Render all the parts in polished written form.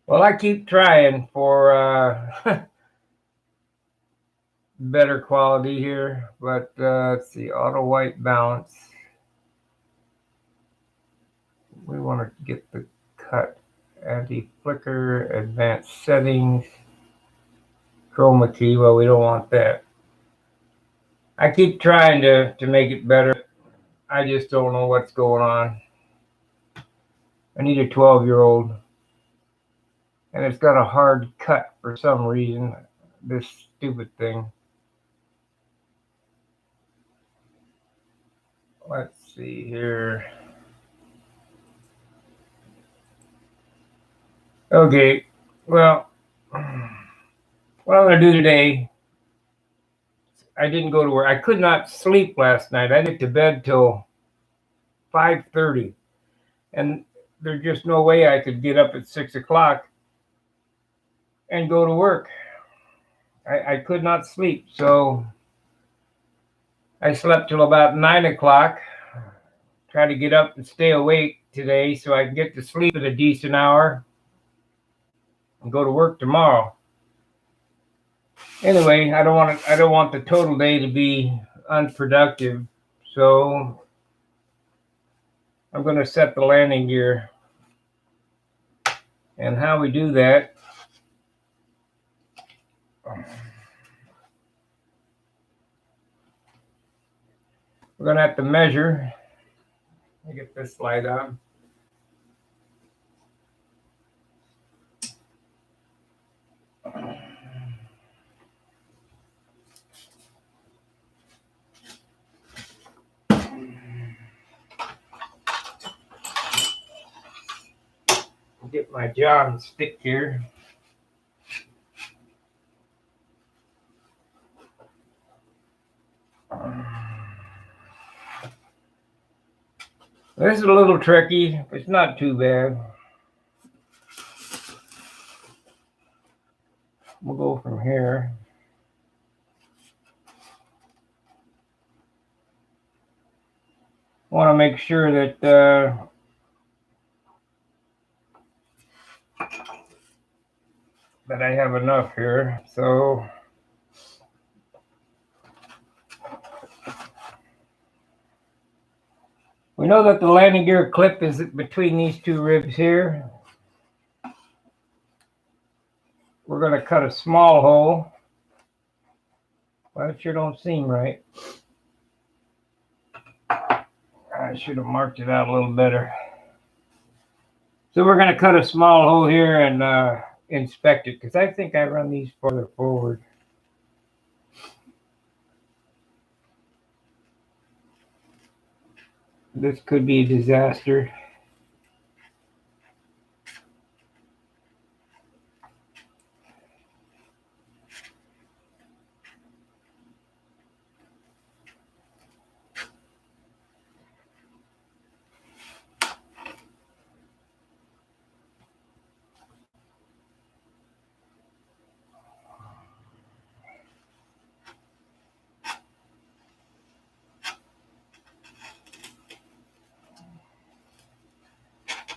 Well, I keep trying for better quality here, but let's see, auto white balance. We want to get the cut, anti-flicker, advanced settings, chroma key. Well, we don't want that. I keep trying to make it better. I just don't know what's going on. I need a 12-year-old, and it's got a hard cut for some reason, this stupid thing. Let's see here. Okay, well, what I'm going to do today, I didn't go to work. I could not sleep last night. I didn't get to bed till 5:30, and there's just no way I could get up at 6 o'clock and go to work. I could not sleep, so I slept till about 9 o'clock. Try to get up and stay awake today so I can get to sleep at a decent hour and go to work tomorrow. Anyway, I don't want the total day to be unproductive, so I'm going to set the landing gear. And how we do that, we're going to have to measure. Let me get this light on. Get my John stick here. This is a little tricky. It's not too bad. We'll go from here. I want to make sure that that I have enough here. So we know that the landing gear clip is between these two ribs here. We're going to cut a small hole. Well, it sure don't seem right. I should have marked it out a little better. So we're going to cut a small hole here and inspect it, because I think I run these farther forward. This could be a disaster.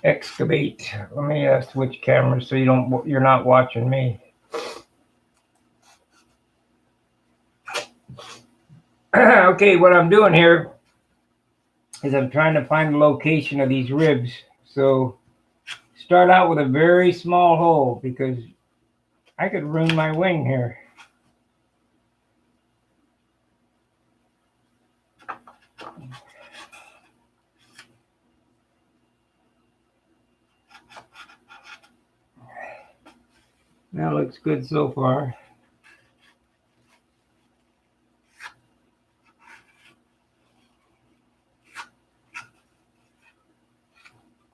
Excavate. Let me switch cameras so you're not watching me. Okay, what I'm doing here is I'm trying to find the location of these ribs. So start out with a very small hole, because I could ruin my wing here. That looks good so far.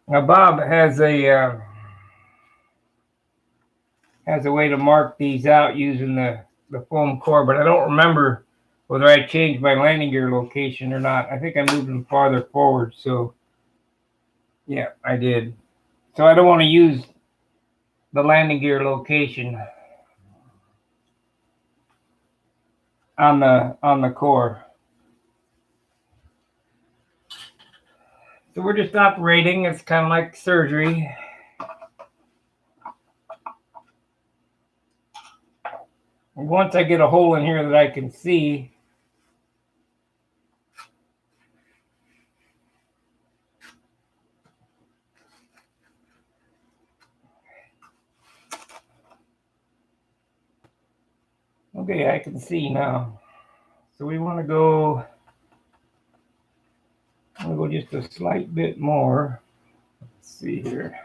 Now Bob has a way to mark these out using the foam core, but I don't remember whether I changed my landing gear location or not. I think I moved them farther forward, so yeah, I did. So I don't want to use the landing gear location on the core. So we're just operating. It's kind of like surgery. once I get a hole in here that I can see, okay, I can see now. So we want to go, I'm going to go just a slight bit more. Let's see here.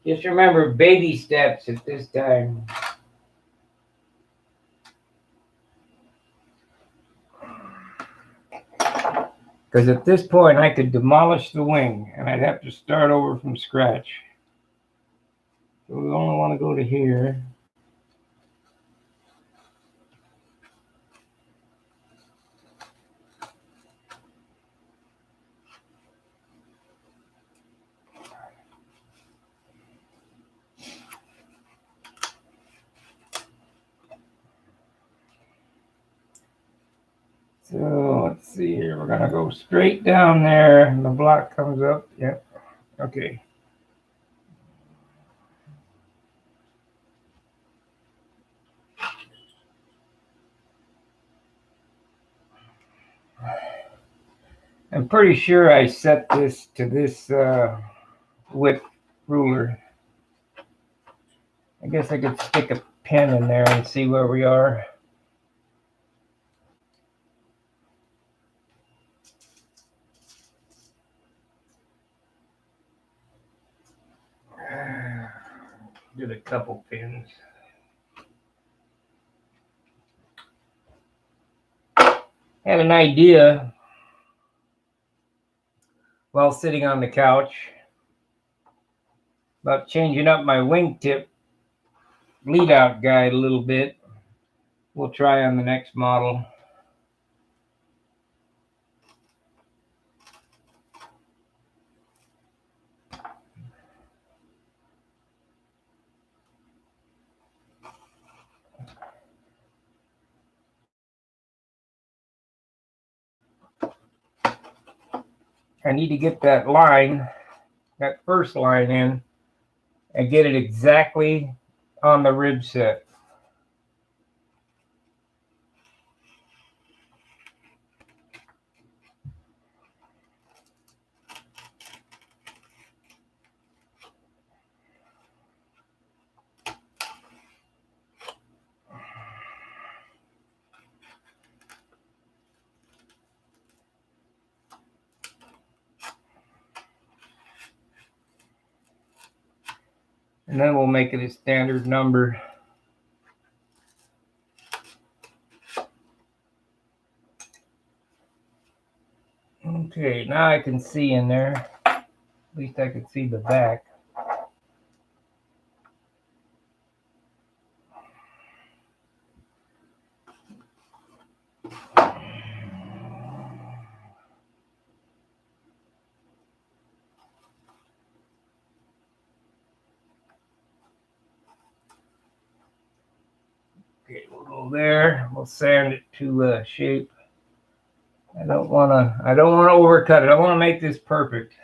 Just remember baby steps at this time. Because at this point I could demolish the wing and I'd have to start over from scratch. So we only want to go to here. So let's see here. We're going to go straight down there and the block comes up. Yep. Okay. I'm pretty sure I set this to this width ruler. I guess I could stick a pin in there and see where we are. Did a couple pins. Had an idea while sitting on the couch about changing up my wingtip lead out guide a little bit. We'll try on the next model. I need to get that line, that first line in, and get it exactly on the rib set. And then we'll make it a standard number. Okay, now I can see in there. At least I can see the back. Okay, we'll go there. We'll sand it to shape. I don't want to overcut it. I want to make this perfect.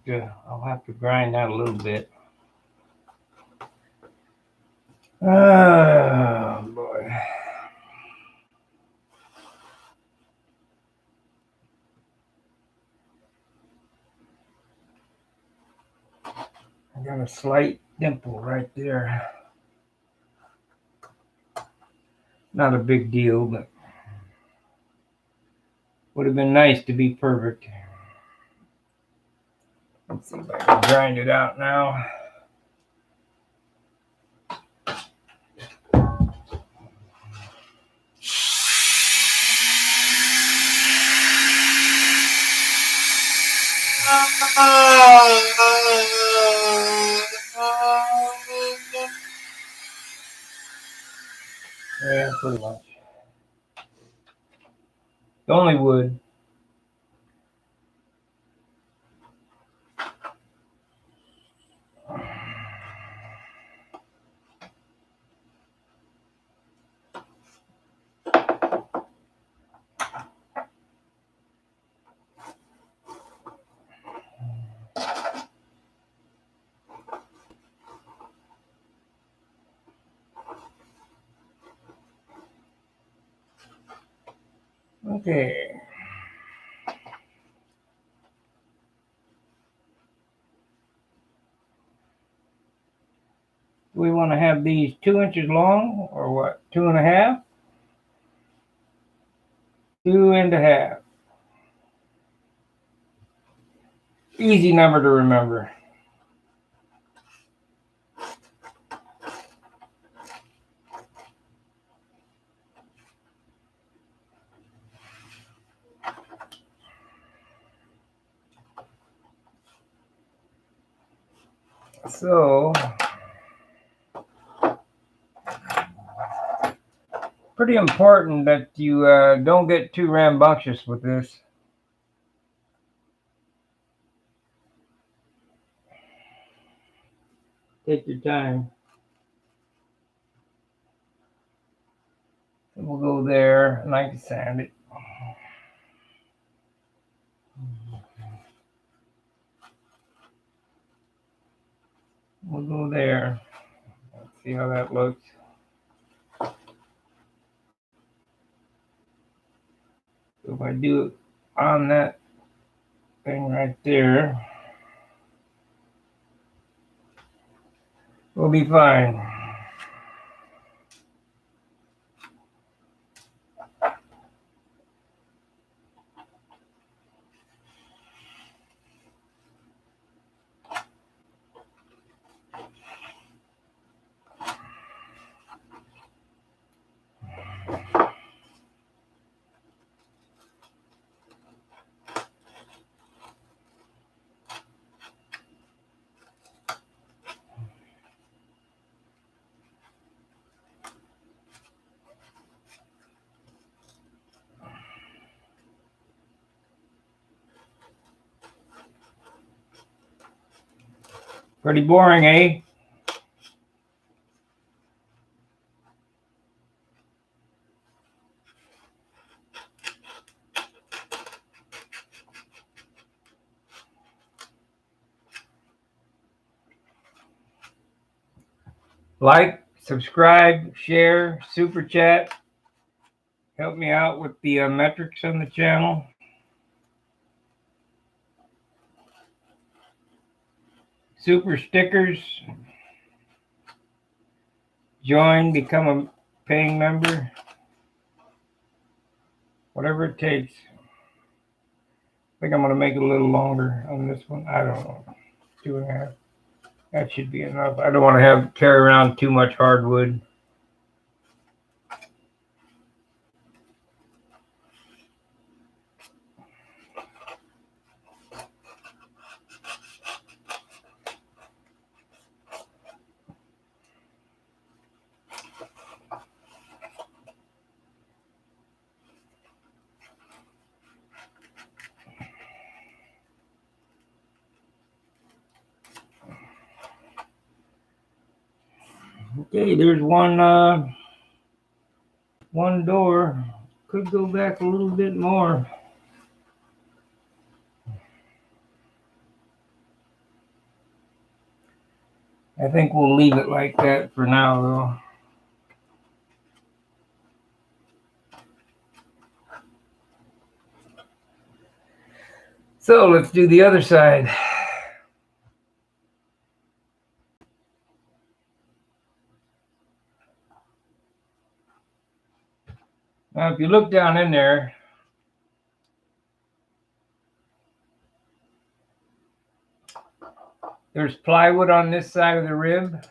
I'll have to grind that a little bit. Oh boy. I got a slight dimple right there. Not a big deal, but would have been nice to be perfect. Let's see if I can grind it out now. Yeah, pretty much. Only wood. Okay. Do we want to have these 2 inches long or what? 2.5? 2.5. Easy number to remember. So, pretty important that you don't get too rambunctious with this. Take your time. And we'll go there, and I can sand it. We'll go there. Let's see how that looks. So if I do it on that thing right there, we'll be fine. Pretty boring, eh? Like, subscribe, share, super chat. Help me out with the metrics on the channel. Super stickers. Join, become a paying member. Whatever it takes. I think I'm going to make it a little longer on this one. I don't know. 2.5. That should be enough. I don't want to carry around too much hardwood. Okay, there's one door. Could go back a little bit more. I think we'll leave it like that for now, though. So let's do the other side. Now, if you look down in there, there's plywood on this side of the rib.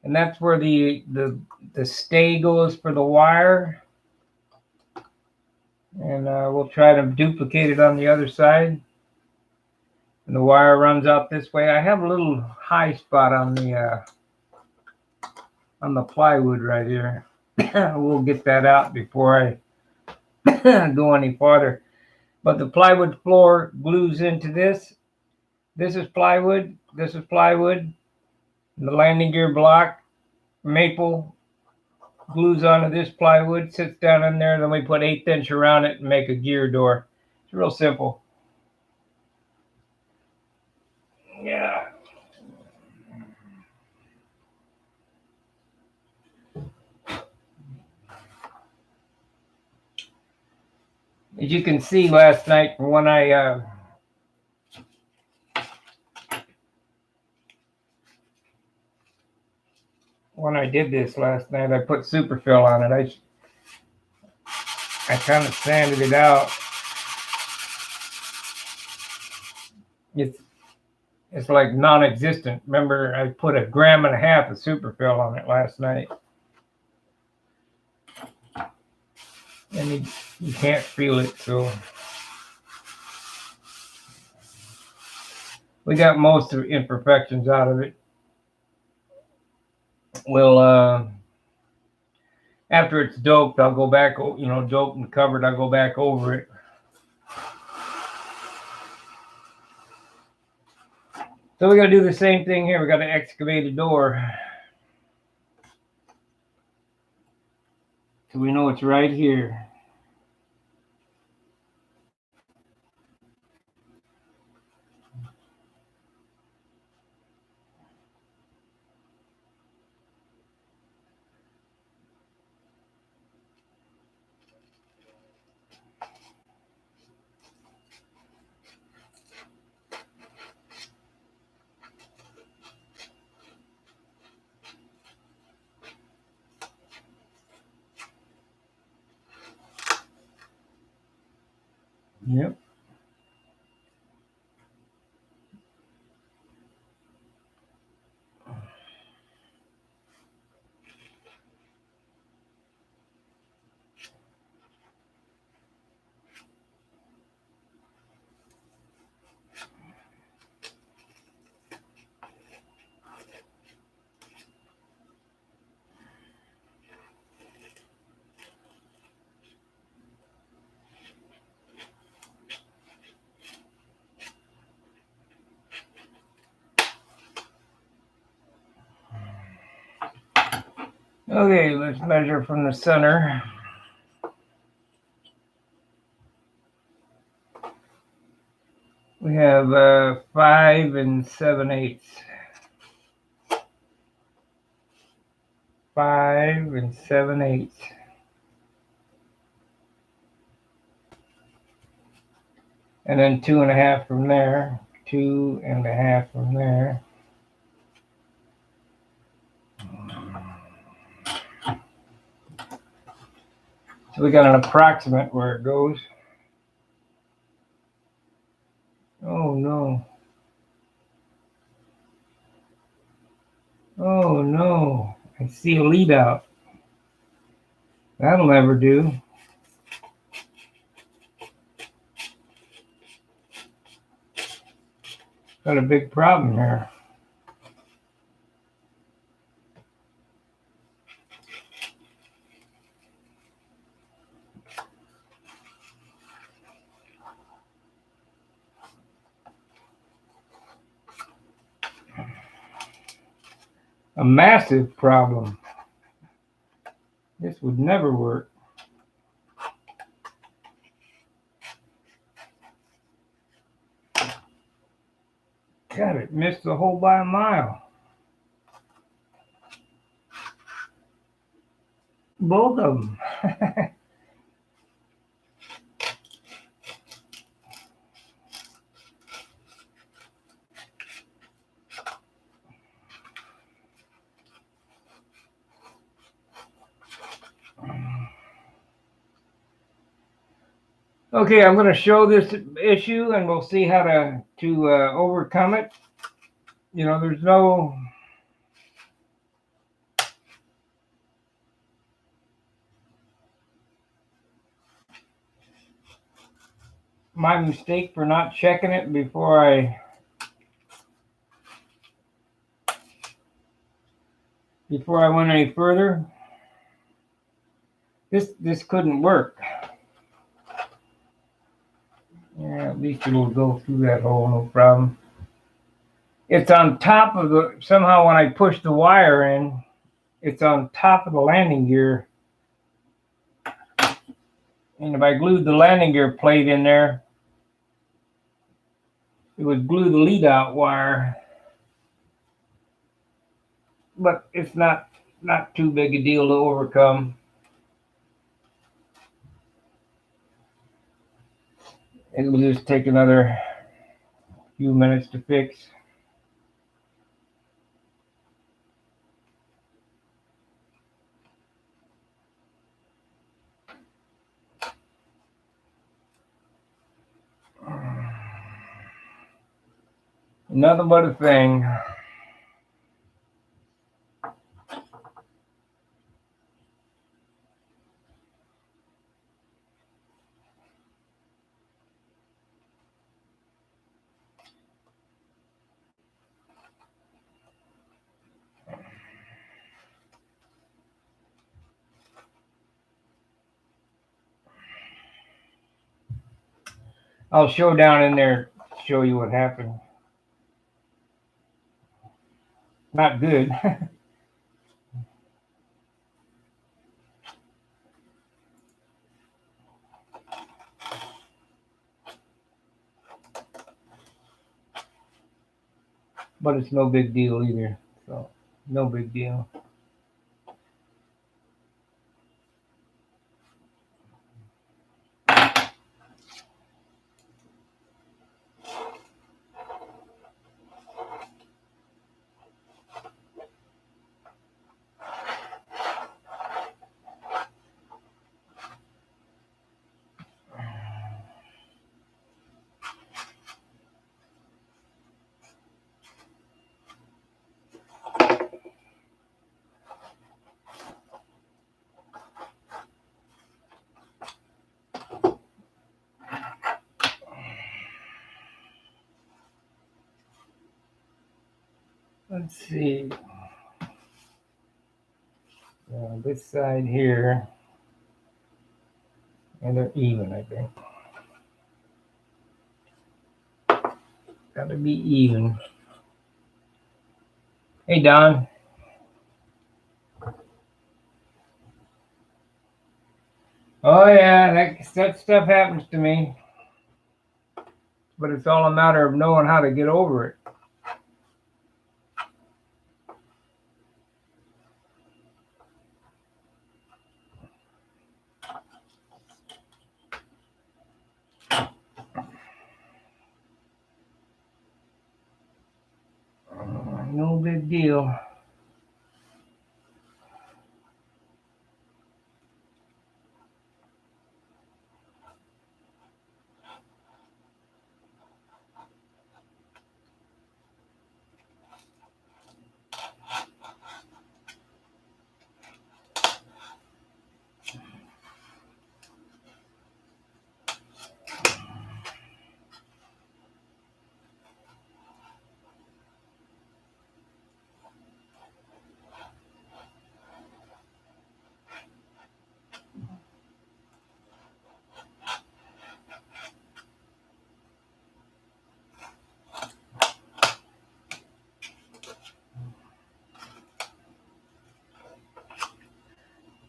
And that's where the stay goes for the wire. And we'll try to duplicate it on the other side. And the wire runs out this way. I have a little high spot on the plywood right here. We'll get that out before I go any farther. But the plywood floor glues into this. This is plywood. This is plywood. And the landing gear block, maple, glues onto this plywood, sits down in there. Then we put 1/8 inch around it and make a gear door. It's real simple. Yeah. As you can see last night when I did this last night, I put superfill on it. I kind of sanded it out. It's like non-existent. Remember, I put 1.5 grams of superfill on it last night. And you can't feel it, so we got most of the imperfections out of it. We'll after it's doped, I'll go back, doped and covered, I'll go back over it. So we got to do the same thing here. We got to excavate a door. So we know it's right here. Yep. Okay, let's measure from the center. We have 5 7/8. 5 7/8. And then 2.5 from there. 2.5 from there. So we got an approximate where it goes. Oh no. Oh no. I see a lead out. That'll never do. Got a big problem here. A massive problem. This would never work. God, it missed the hole by a mile. Both of them. Okay, I'm going to show this issue, and we'll see how to overcome it. You know, there's no... My mistake for not checking it before I went any further. This couldn't work. Yeah, at least it'll go through that hole, no problem. It's on top of the... Somehow when I push the wire in, it's on top of the landing gear. And if I glued the landing gear plate in there, it would glue the lead out wire. But it's not too big a deal to overcome. It will just take another few minutes to fix. Nothing but a thing. I'll show down in there, show you what happened. Not good. But it's no big deal either. So, no big deal. Let's see. This side here, and they're even, I think. Gotta be even. Hey, Don. Oh yeah, that stuff happens to me. But it's all a matter of knowing how to get over it. No big deal.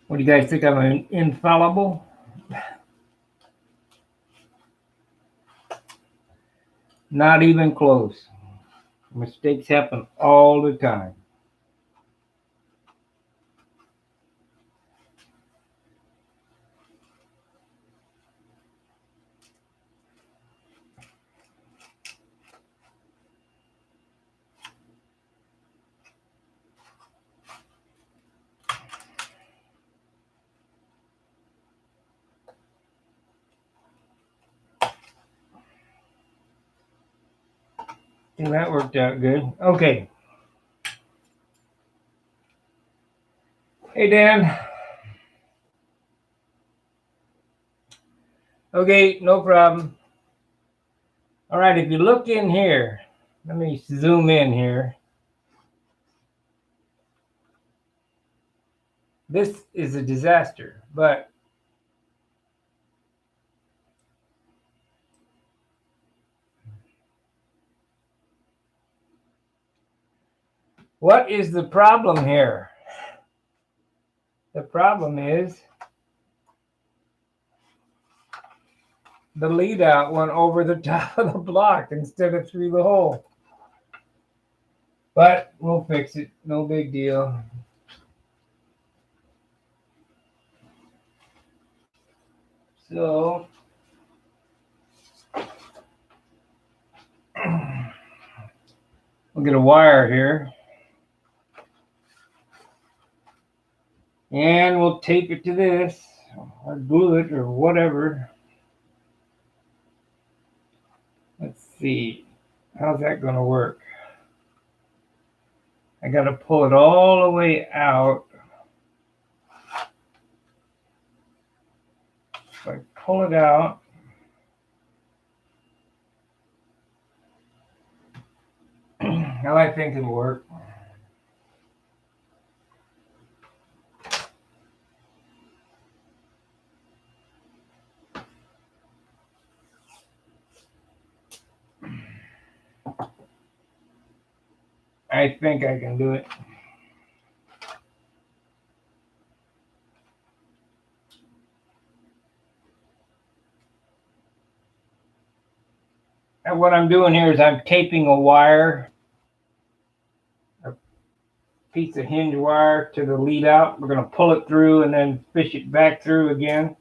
What do you guys think? I'm infallible? Not even close. Mistakes happen all the time. And that worked out good. Okay. Hey, Dan. Okay, no problem. All right, if you look in here, let me zoom in here. This is a disaster, but what is the problem here? The problem is the lead out went over the top of the block instead of through the hole. But we'll fix it. No big deal. So we'll get a wire here. And we'll tape it to this, or glue it, or whatever. Let's see. How's that going to work? I got to pull it all the way out. If I pull it out, how I think it'll work. I think I can do it. And what I'm doing here is I'm taping a wire, a piece of hinge wire to the lead out. We're going to pull it through and then fish it back through again.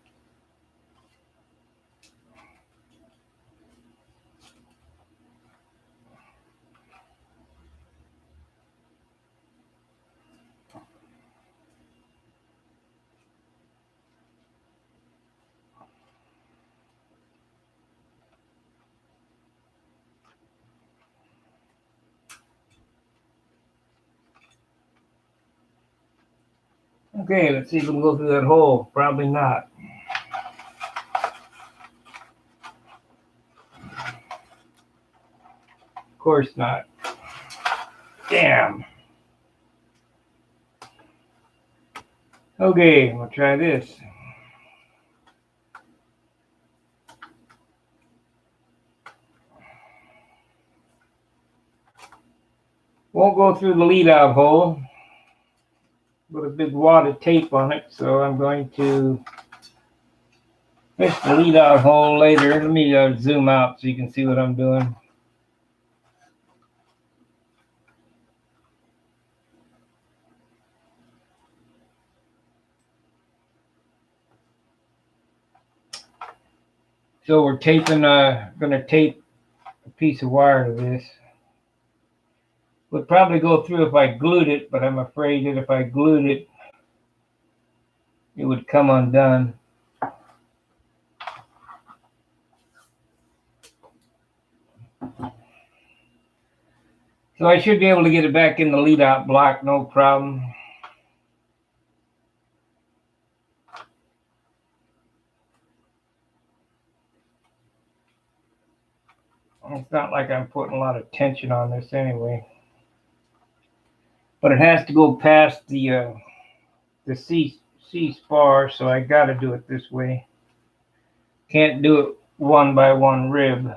Okay, let's see if we can go through that hole. Probably not. Of course not. Damn. Okay, we'll try this. Won't go through the lead out hole. Put a big wad of tape on it, so I'm going to fish the lead out hole later. Let me zoom out so you can see what I'm doing. So we're taping, going to tape a piece of wire to this. Would probably go through if I glued it, but I'm afraid that if I glued it, it would come undone. So I should be able to get it back in the lead out block, no problem. It's not like I'm putting a lot of tension on this anyway. But it has to go past the C-spar, so I got to do it this way. Can't do it one by one rib.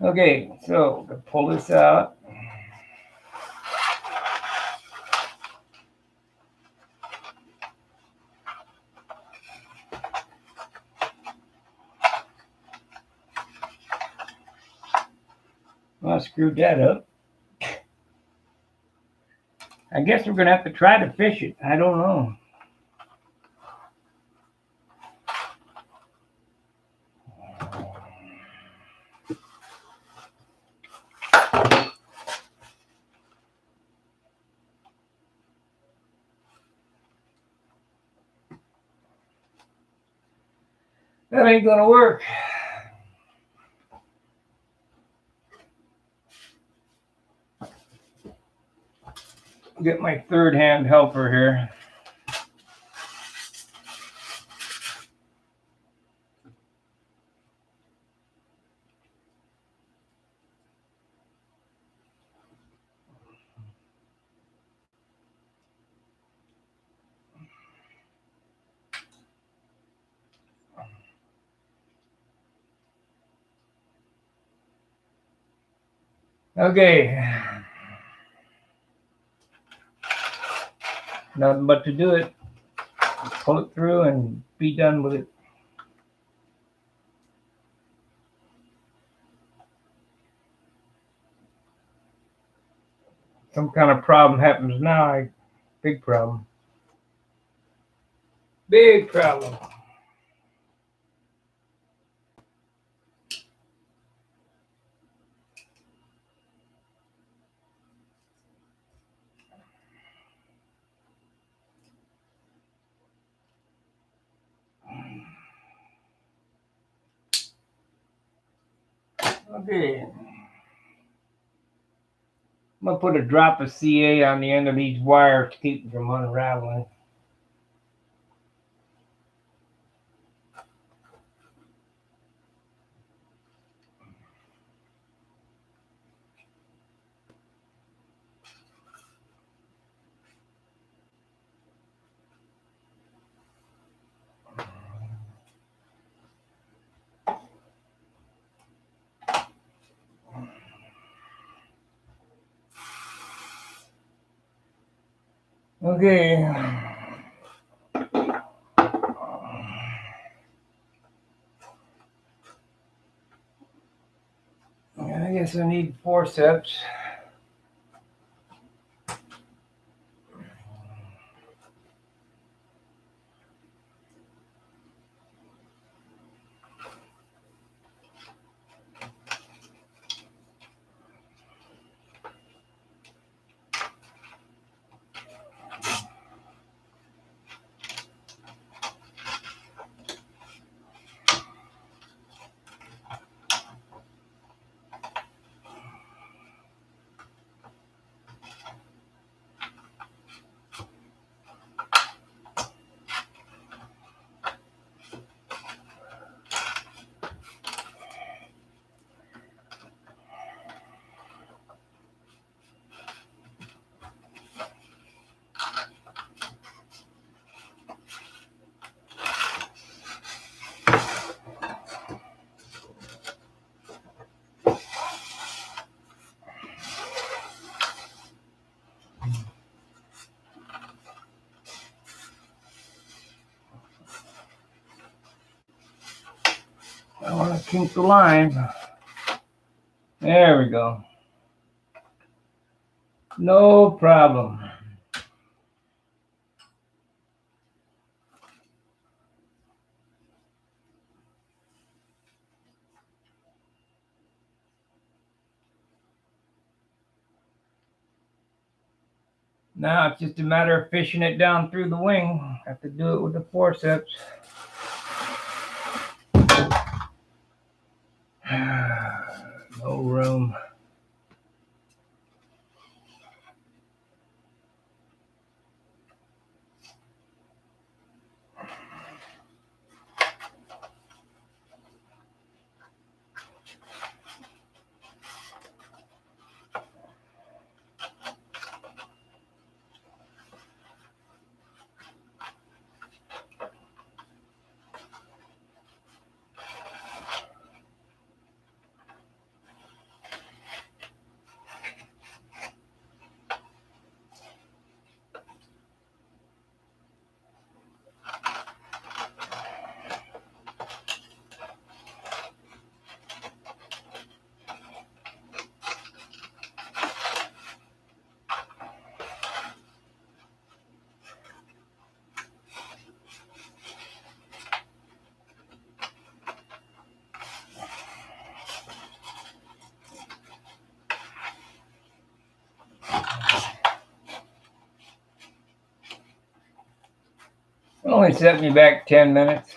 Okay, so to pull this out. Well, I screwed that up. I guess we're going to have to try to fish it. I don't know. That ain't going to work. Get my third hand helper here. Okay. Nothing but to do it. Pull it through and be done with it. Some kind of problem happens now. Big problem. Big problem. Okay. I'm going to put a drop of CA on the end of these wires to keep them from unraveling. Okay. I guess I need forceps. I want to kink the line. There we go. No problem. Now it's just a matter of fishing it down through the wing. Have to do it with the forceps. No room. It only set me back 10 minutes.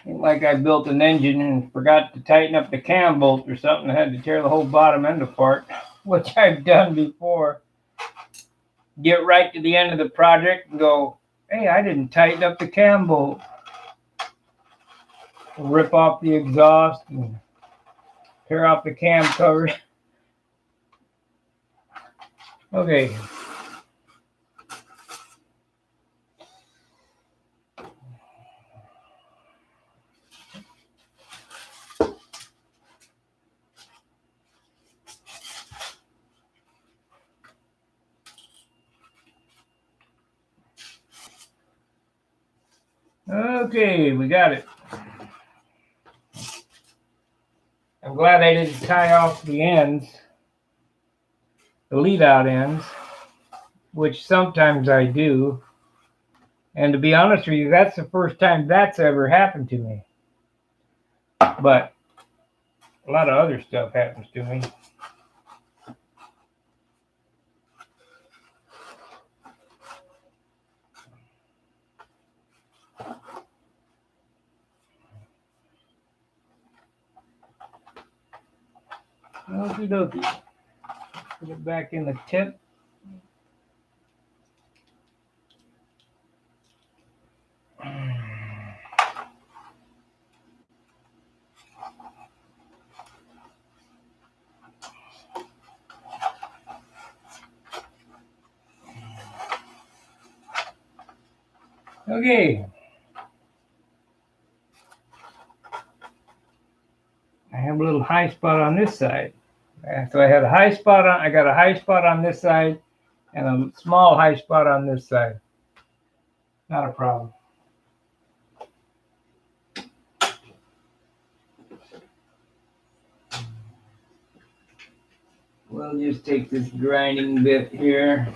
Ain't like I built an engine and forgot to tighten up the cam bolt or something. I had to tear the whole bottom end apart, which I've done before. Get right to the end of the project and go, hey, I didn't tighten up the cam bolt. Rip off the exhaust and tear off the cam cover. Okay. Okay, we got it. I'm glad I didn't tie off the ends, the lead out ends, which sometimes I do. And to be honest with you, that's the first time that's ever happened to me. But a lot of other stuff happens to me. Okie dokie. Put it back in the tip. Okay. I have a little high spot on this side. So I had a high spot on, I got a high spot on this side and a small high spot on this side. Not a problem. We'll just take this grinding bit here.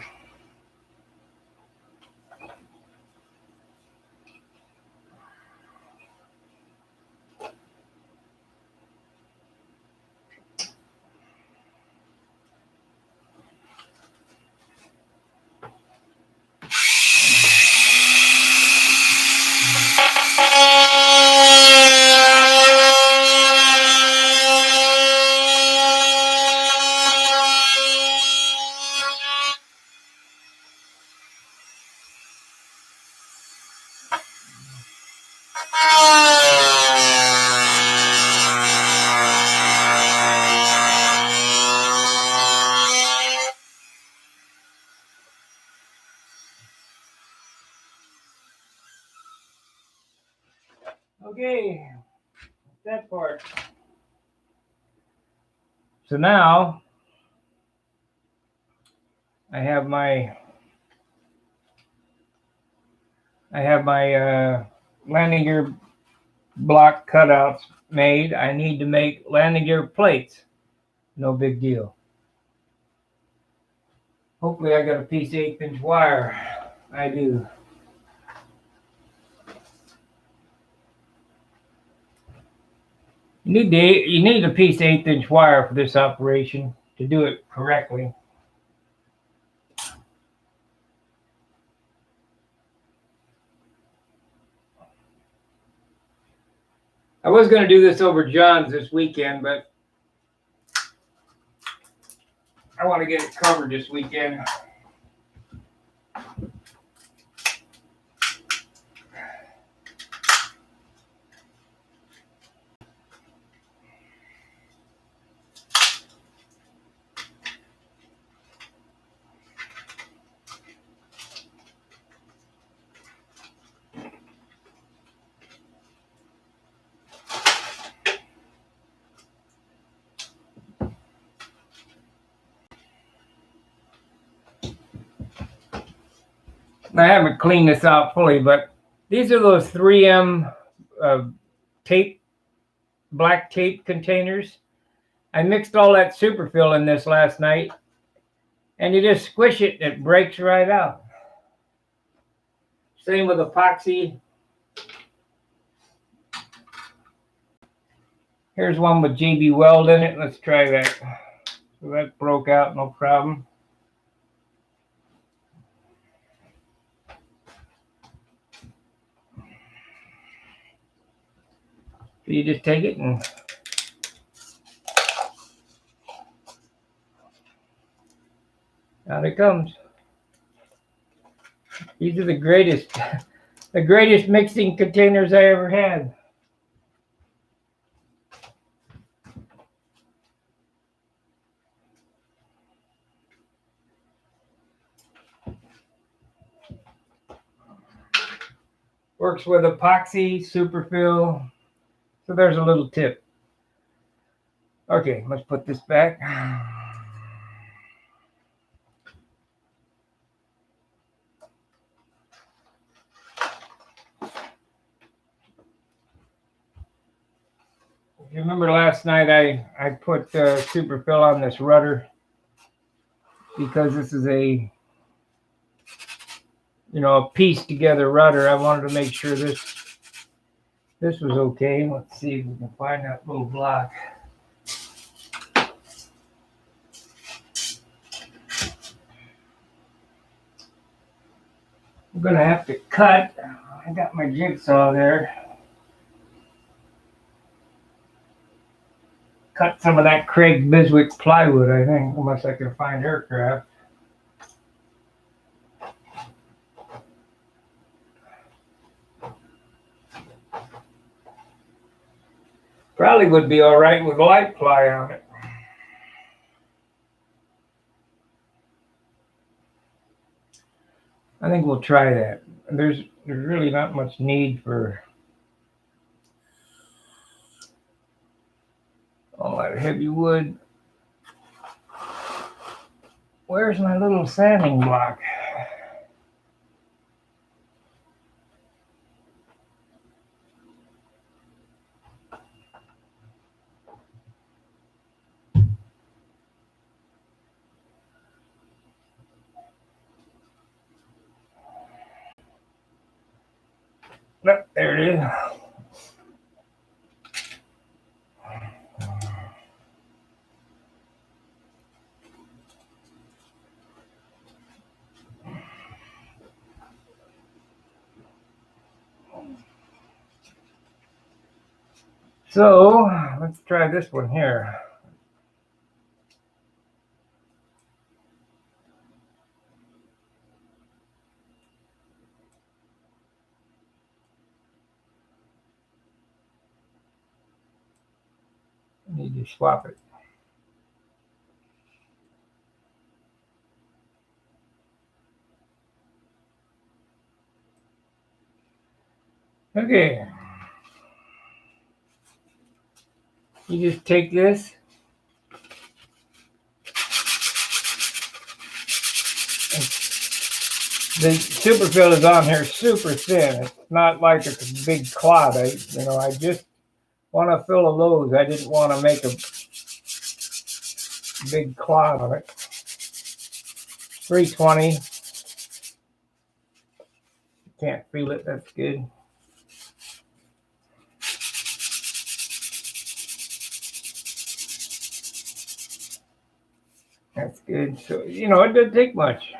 Okay, that part. So now I have my landing gear block cutouts made. I need to make landing gear plates. No big deal. Hopefully I got a piece of 1/8" wire. I do. You need a piece of 1/8" wire for this operation to do it correctly. I was going to do this over John's this weekend, but I want to get it covered this weekend. I haven't cleaned this out fully, but these are those 3M tape, black tape containers. I mixed all that superfill in this last night, and you just squish it and it breaks right out. Same with epoxy. Here's one with JB Weld in it. Let's try that. So that broke out, no problem. So you just take it and out it comes. These are the greatest mixing containers I ever had. Works with epoxy, superfill. So there's a little tip. Okay, let's put this back. If you remember last night, I put superfill on this rudder because this is a pieced together rudder. I wanted to make sure this was okay. Let's see if we can find that little block. I'm gonna have to cut. I got my jigsaw there. Cut some of that Craig Biswick plywood, I think, unless I can find aircraft. Probably would be all right with light ply on it. I think we'll try that. There's really not much need for all that heavy wood. Where's my little sanding block? Nope, there it is. So let's try this one here. I need to swap it. Okay. You just take this. The superfill is on here super thin. It's not like it's a big clot. I just want to fill a Lowe's. I didn't want to make a big clot on it. 320. Can't feel it. That's good. That's good. So, it doesn't take much.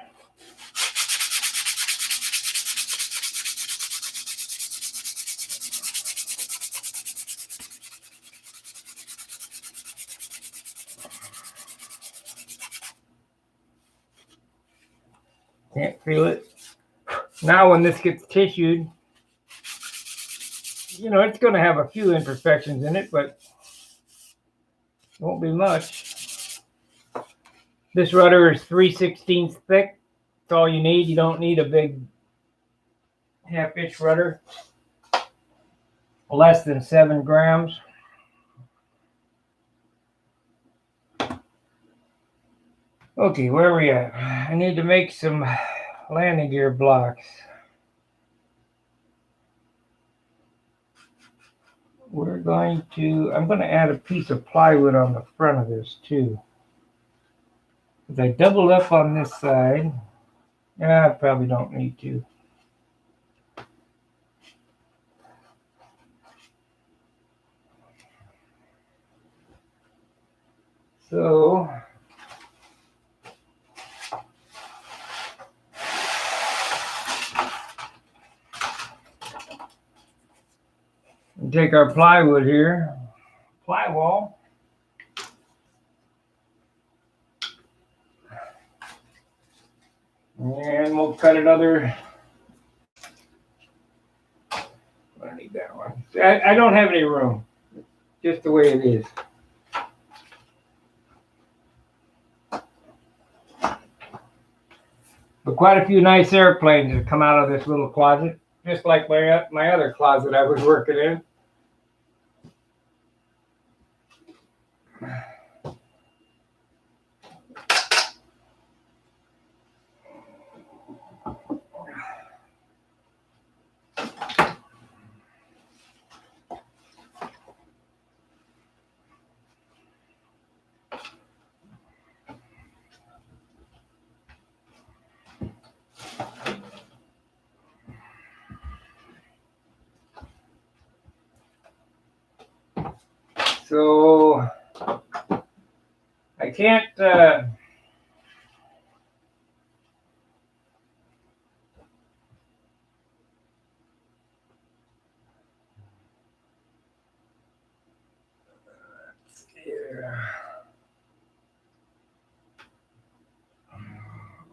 Can't feel it. Now when this gets tissued, it's going to have a few imperfections in it, but it won't be much. This rudder is 3/16 thick. That's all you need. You don't need a big half-inch rudder. Less than 7 grams. Okay, where are we at? I need to make some landing gear blocks. I'm going to add a piece of plywood on the front of this too. Because I doubled up on this side. I probably don't need to. So take our plywood here, plywall, and we'll cut another. I need that one. I don't have any room, just the way it is. But quite a few nice airplanes have come out of this little closet, just like my other closet I was working in. So I can't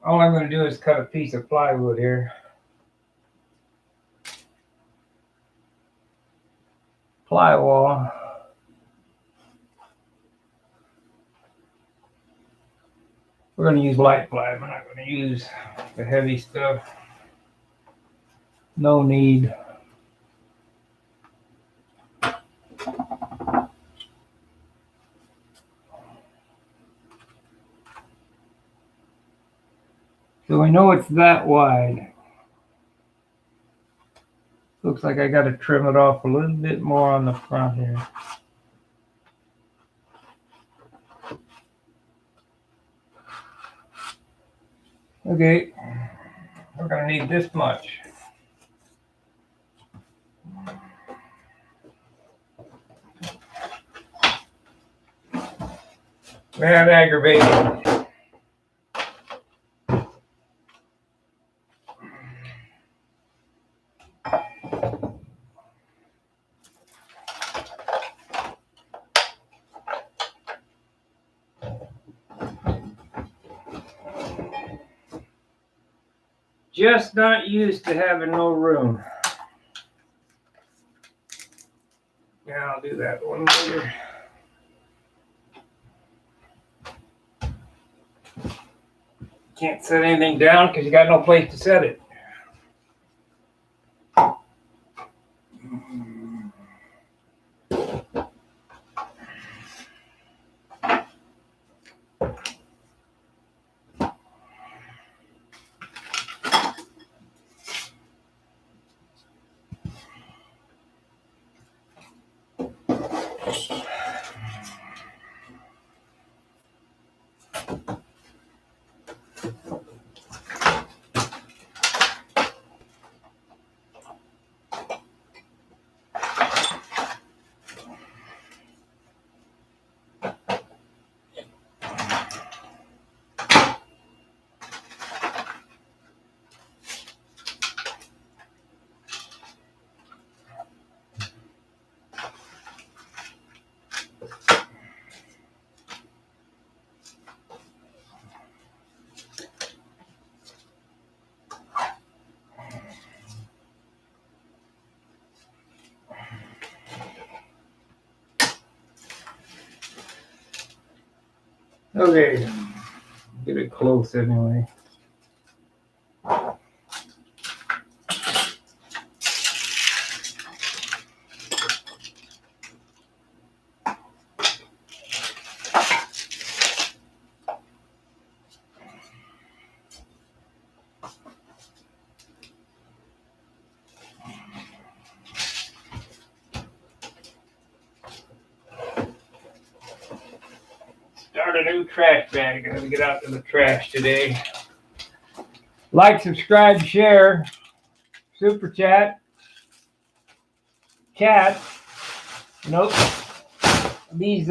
all I'm going to do is cut a piece of plywood here. Plywall. We're going to use light ply. We're not going to use the heavy stuff. No need. So we know it's that wide. Looks like I got to trim it off a little bit more on the front here. Okay, we're going to need this much. Man, aggravating. Just not used to having no room. Yeah, I'll do that one later. Can't set anything down because you got no place to set it. Okay, get it close anyway. Start a new trash bag. I'm gonna get out to the trash today. Like, subscribe, share, super chat. Nope. These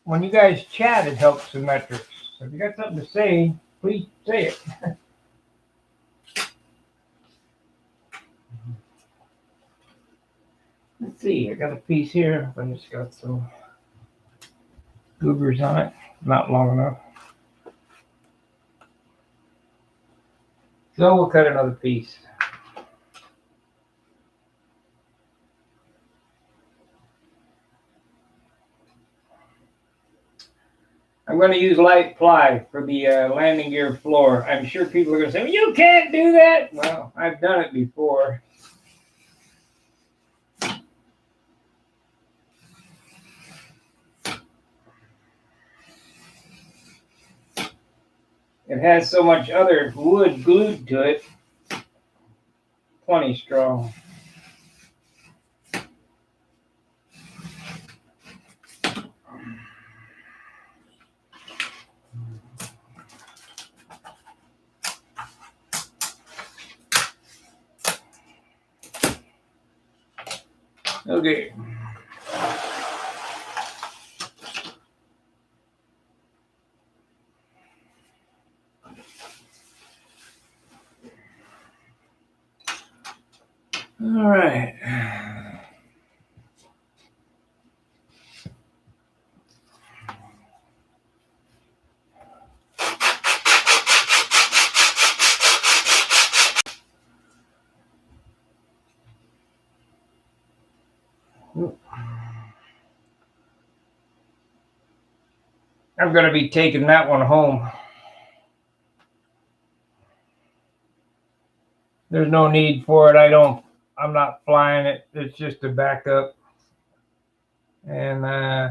when you guys chat, it helps the metrics. So if you got something to say, please say it. Let's see, I got a piece here, but it's got some goobers on it. Not long enough. So we'll cut another piece. I'm going to use light ply for the landing gear floor. I'm sure people are going to say, well, you can't do that. Well, I've done it before. It has so much other wood glued to it. Plenty strong. Okay. All right. I'm going to be taking that one home. There's no need for it. I'm not flying it. It's just a backup. And right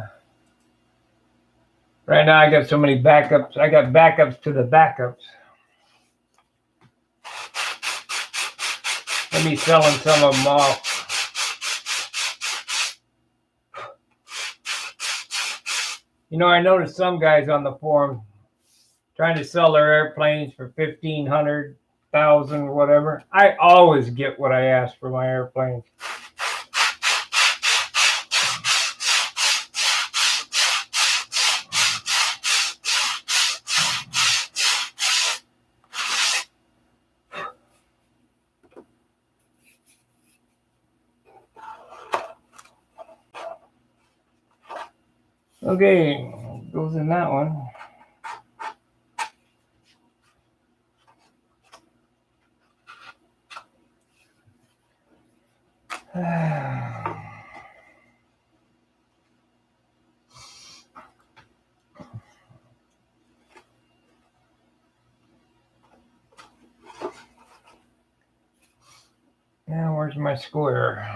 now I got so many backups. I got backups to the backups. Let me selling some of them off. You know, I noticed some guys on the forum trying to sell their airplanes for 1,500, 1,000, whatever. I always get what I ask for my airplanes. Okay, goes in that one. Now, where's my square?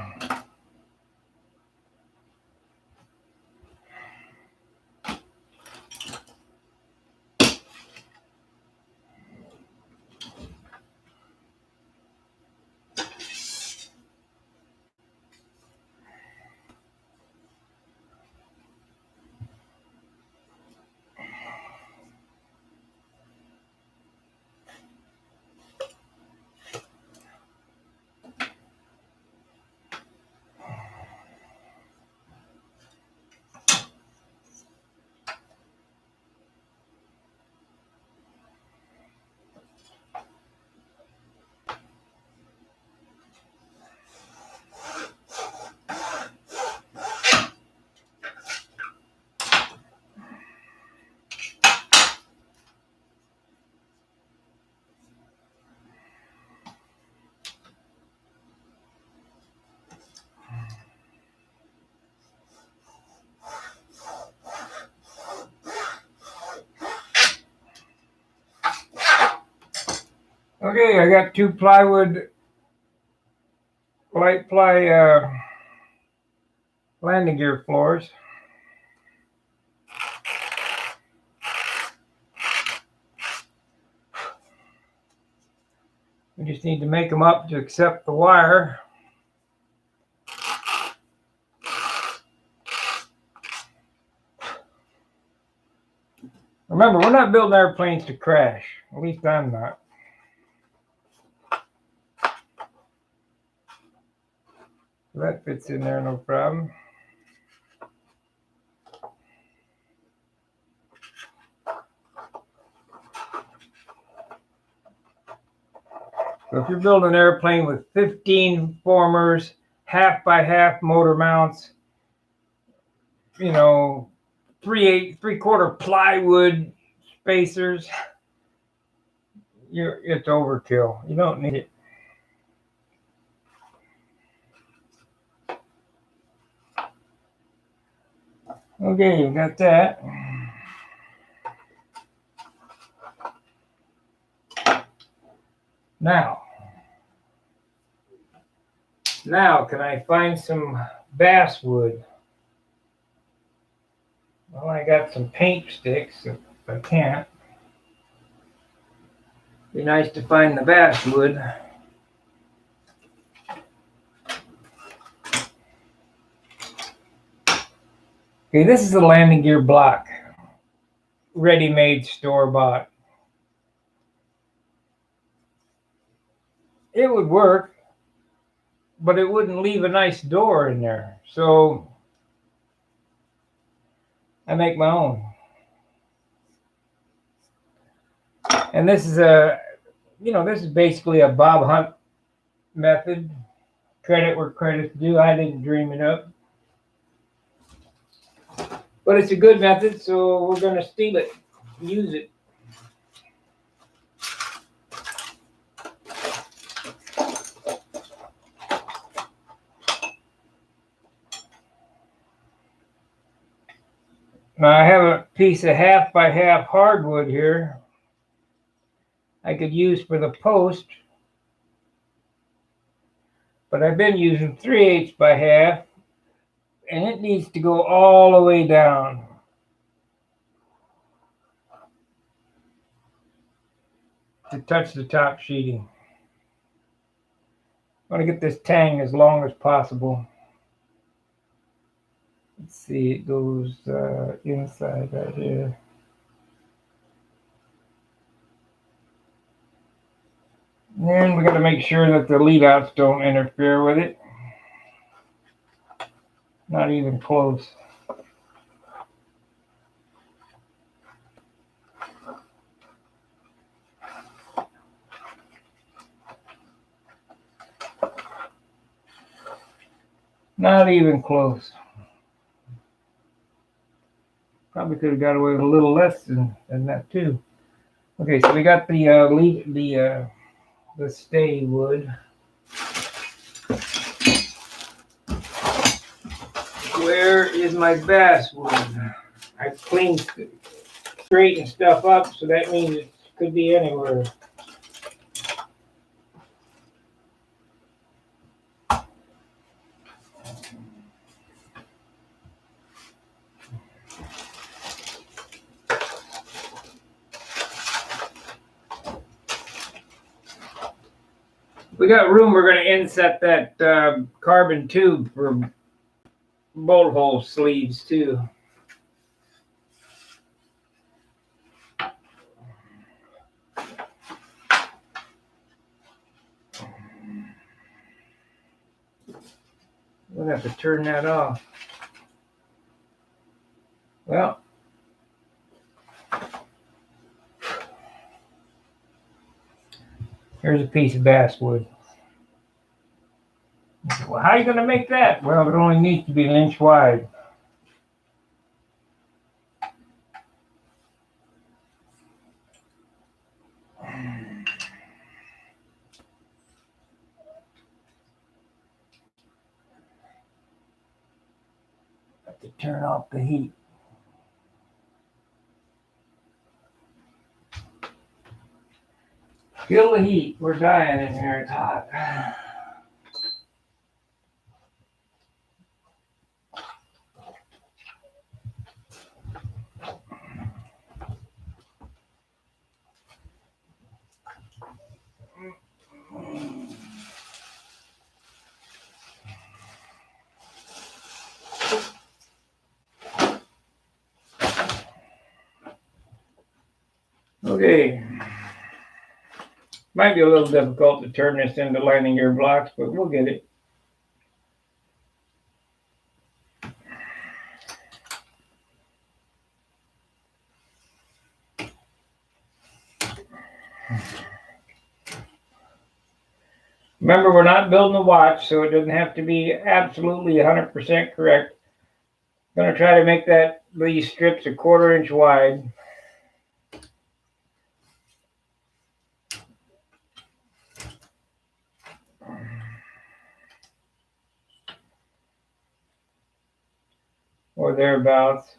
Okay, I got 2 plywood light ply landing gear floors. We just need to make them up to accept the wire. Remember, we're not building airplanes to crash. At least I'm not. So that fits in there, no problem. So if you're building an airplane with 15 formers, half by half motor mounts, 3/4 plywood spacers. It's overkill. You don't need it. Okay, you got that. Now, can I find some basswood? Well, I got some paint sticks. If I can't, be nice to find the basswood. Okay, this is a landing gear block, ready-made, store-bought. It would work, but it wouldn't leave a nice door in there. So I make my own. And this is this is basically a Bob Hunt method. Credit where credit's due. I didn't dream it up. But it's a good method, so we're going to steal it, use it. Now I have a piece of half by half hardwood here I could use for the post, but I've been using 3/8 by half, and it needs to go all the way down. To touch the top sheeting. I want to get this tang as long as possible. Let's see, it goes inside right here. And we got to make sure that the lead outs don't interfere with it. Not even close. Not even close. Probably could have got away with a little less than that too. Okay, so we got the stay wood. Where is my basswood? I cleaned, straightened stuff up, so that means it could be anywhere. We got room. We're going to inset that carbon tube for bolt hole sleeves too. We'll have to turn that off. Well, here's a piece of basswood. Well, how are you going to make that? Well, it only needs to be 1 inch wide. Have to turn off the heat. Feel the heat. We're dying in here. It's hot. Okay. Might be a little difficult to turn this into landing gear blocks, but we'll get it. Remember, we're not building a watch, so it doesn't have to be absolutely 100% correct. I'm going to try to make these strips a 1/4 inch wide. Or thereabouts.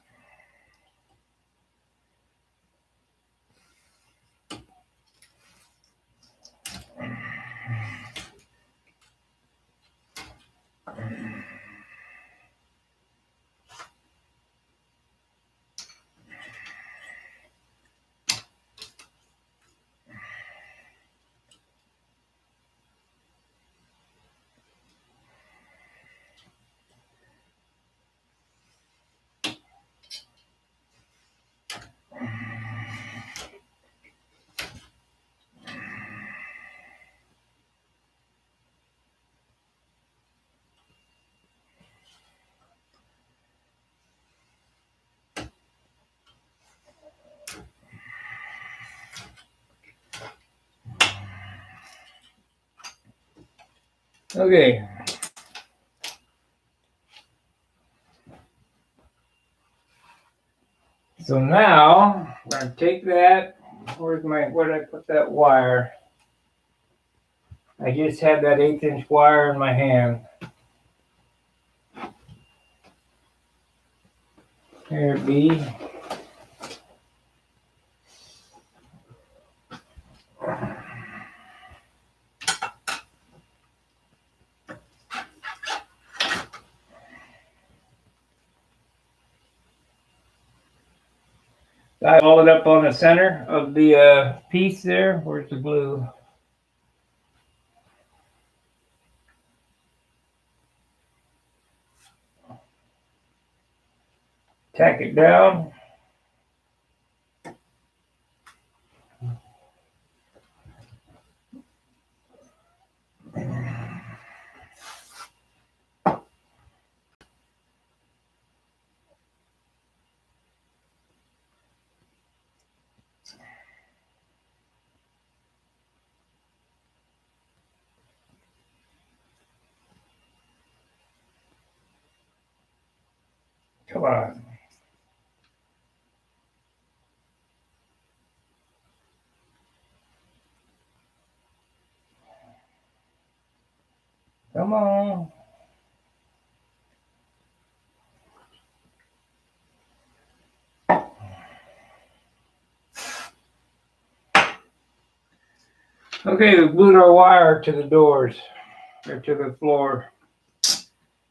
Okay. So now I'm going to take that. Where did I put that wire? I just had that 1/8 inch wire in my hand. There it be. I roll it up on the center of the piece there. Where's the glue? Tack it down. Come on. Come on. Okay, we glued our wire to the doors, or to the floor.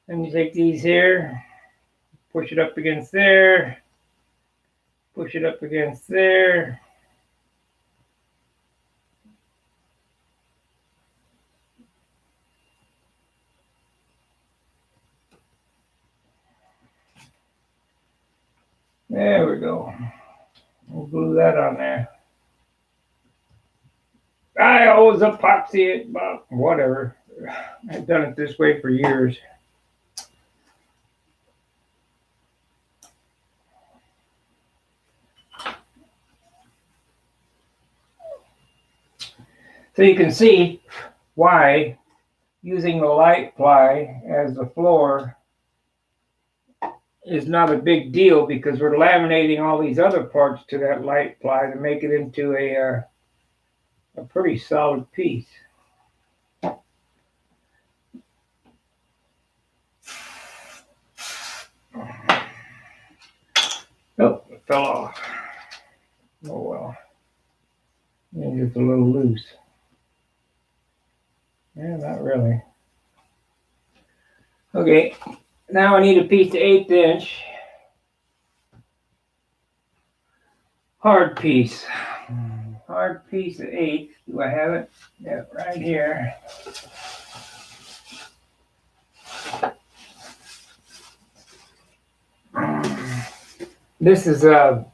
Then you take these here, push it up against there, push it up against there. There we go. We'll glue that on there. I always epoxy it, but whatever. I've done it this way for years. So you can see why using the light ply as the floor is not a big deal, because we're laminating all these other parts to that light ply to make it into a pretty solid piece. Oh, it fell off. Oh well. Maybe it's a little loose. Yeah, not really. Okay, now I need a piece of 1/8 inch. Hard piece. Hard piece of 1/8. Do I have it? Yeah, right here. This is a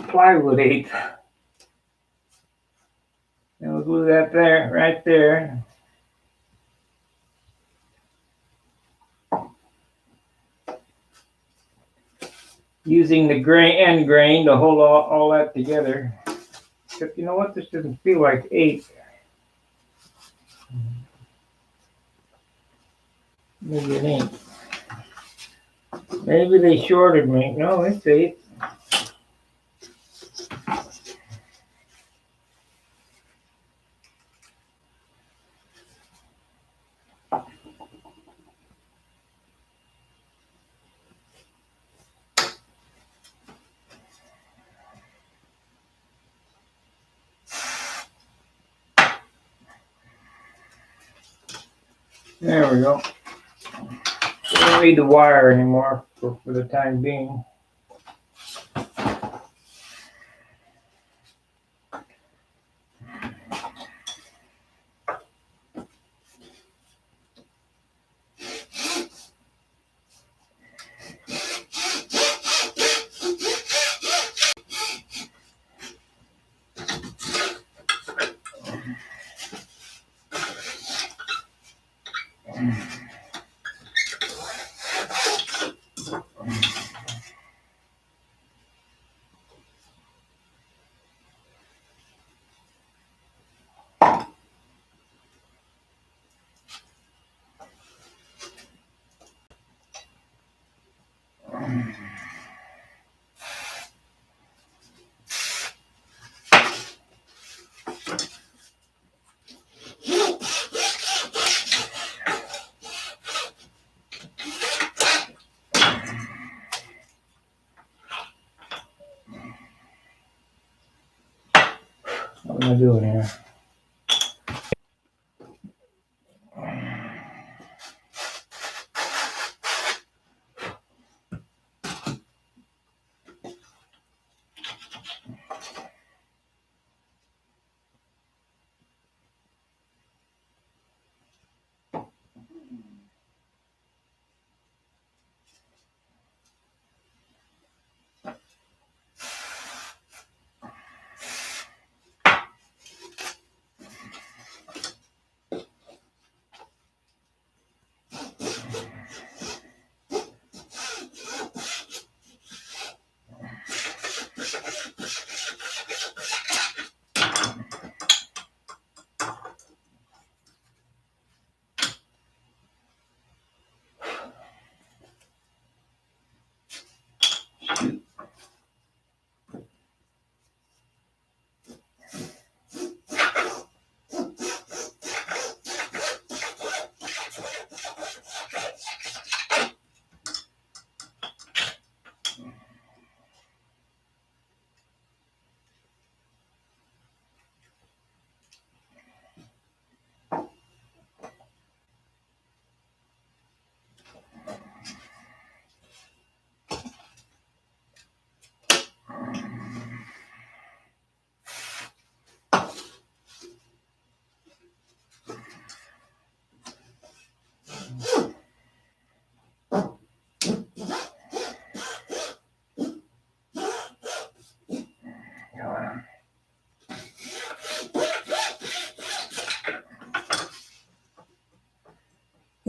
plywood 1/8. And we'll glue that there, right there. Using the end grain to hold all that together. Except, you know what? This doesn't feel like 8. Maybe it ain't. Maybe they shorted me. No, it's 8. There we go. We don't need the wire anymore for the time being. What am I doing here?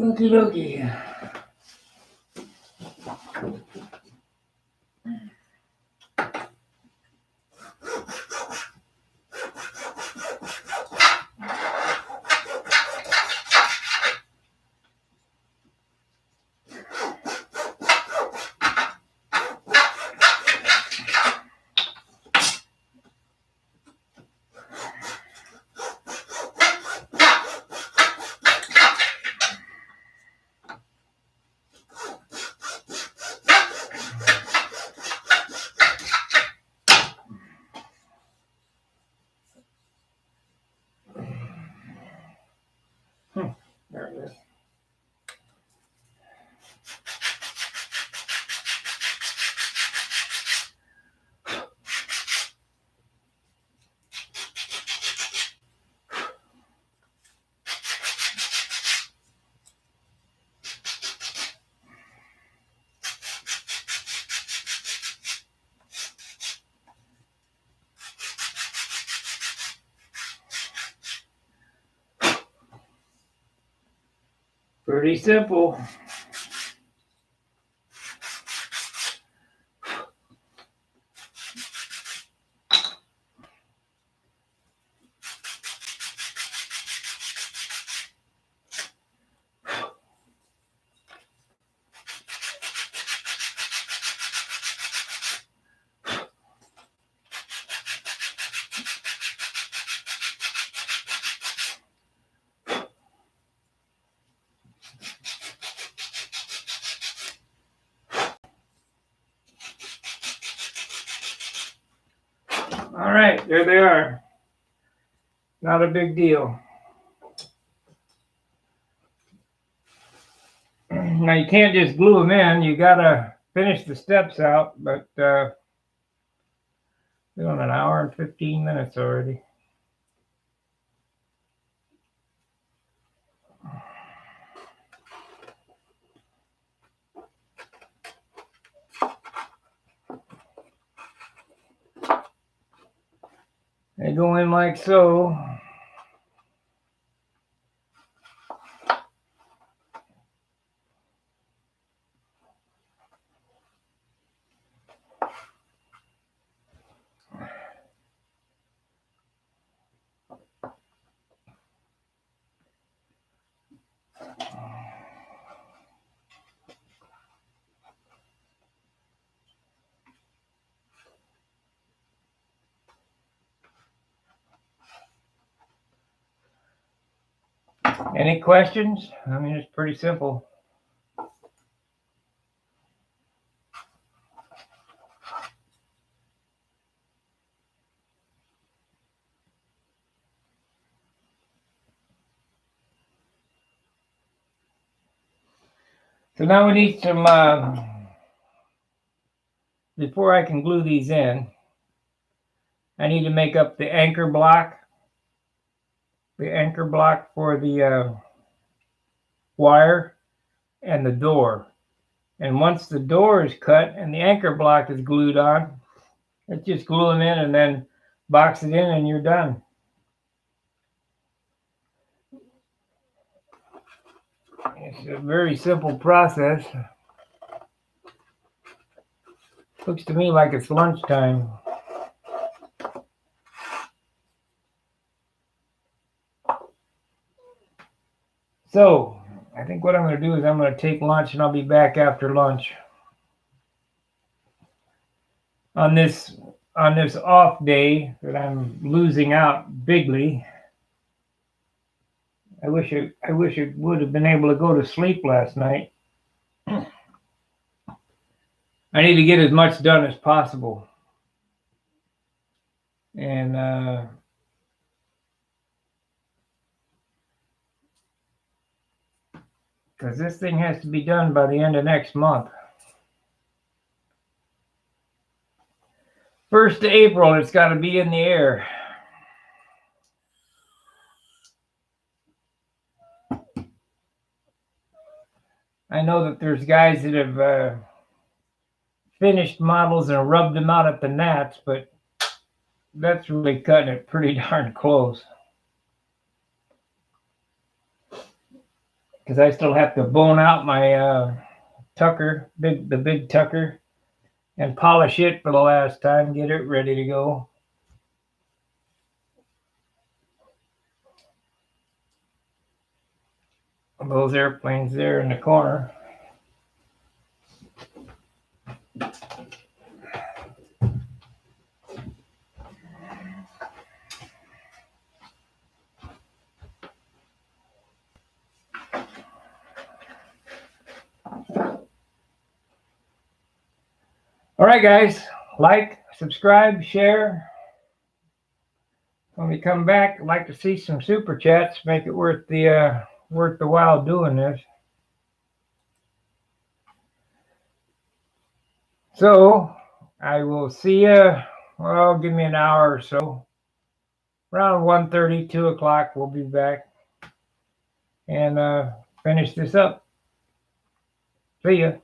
Okie dokie. There it is. Pretty simple. All right, there they are. Not a big deal. Now you can't just glue them in. You gotta finish the steps out, but we're on an hour and 15 minutes already. They go in like so. Any questions? I mean, it's pretty simple. So now we need some, before I can glue these in, I need to make up the anchor block for the wire and the door. And once the door is cut and the anchor block is glued on, let's just glue them in and then box it in and you're done. It's a very simple process. Looks to me like it's lunchtime. So I think what I'm going to do is I'm going to take lunch and I'll be back after lunch. On this off day that I'm losing out bigly, I wish it would have been able to go to sleep last night. I need to get as much done as possible. And because this thing has to be done by the end of next month. 1st of April, it's got to be in the air. I know that there's guys that have finished models and rubbed them out at the gnats, but that's really cutting it pretty darn close. Because I still have to bone out my tucker, the big tucker, and polish it for the last time, get it ready to go. Those airplanes there in the corner. All right, guys, like, subscribe, share. When we come back, I'd like to see some super chats. Make it worth the while doing this. So I will see you. Well, give me an hour or so. Around 1:30, 2 o'clock, we'll be back and finish this up. See ya.